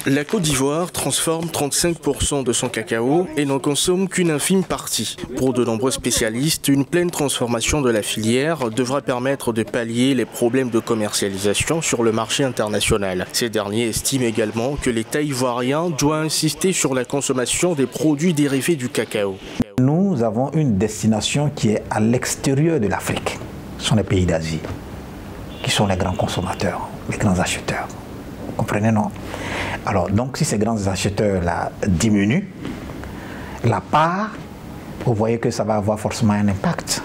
La Côte d'Ivoire transforme 35% de son cacao et n'en consomme qu'une infime partie. Pour de nombreux spécialistes, une pleine transformation de la filière devra permettre de pallier les problèmes de commercialisation sur le marché international. Ces derniers estiment également que l'État ivoirien doit insister sur la consommation des produits dérivés du cacao. Nous avons une destination qui est à l'extérieur de l'Afrique. Ce sont les pays d'Asie qui sont les grands consommateurs, les grands acheteurs. Vous comprenez, non? Alors, donc, si ces grands acheteurs-là diminuent, la part, vous voyez que ça va avoir forcément un impact.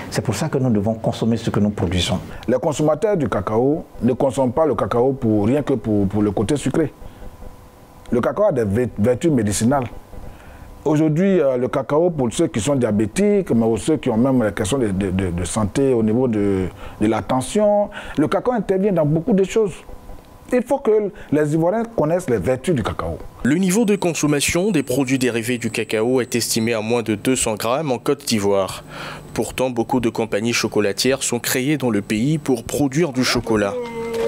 C'est pour ça que nous devons consommer ce que nous produisons. Les consommateurs du cacao ne consomment pas le cacao pour rien que pour le côté sucré. Le cacao a des vertus médicinales. Aujourd'hui, le cacao, pour ceux qui sont diabétiques, mais aussi ceux qui ont même des questions de santé au niveau de la tension, le cacao intervient dans beaucoup de choses. Il faut que les Ivoiriens connaissent les vertus du cacao. Le niveau de consommation des produits dérivés du cacao est estimé à moins de 200 grammes en Côte d'Ivoire. Pourtant, beaucoup de compagnies chocolatières sont créées dans le pays pour produire du chocolat.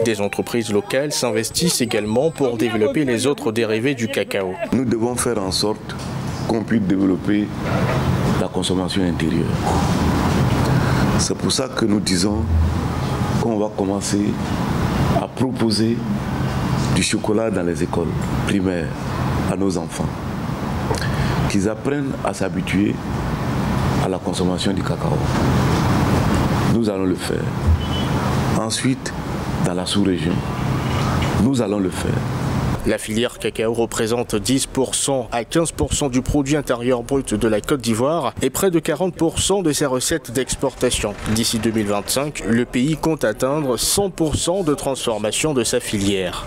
Des entreprises locales s'investissent également pour développer les autres dérivés du cacao. Nous devons faire en sorte qu'on puisse développer la consommation intérieure. C'est pour ça que nous disons qu'on va commencer à proposer du chocolat dans les écoles primaires à nos enfants, qu'ils apprennent à s'habituer à la consommation du cacao. Nous allons le faire. Ensuite, dans la sous-région, nous allons le faire. La filière cacao représente 10% à 15% du produit intérieur brut de la Côte d'Ivoire et près de 40% de ses recettes d'exportation. D'ici 2025, le pays compte atteindre 100% de transformation de sa filière.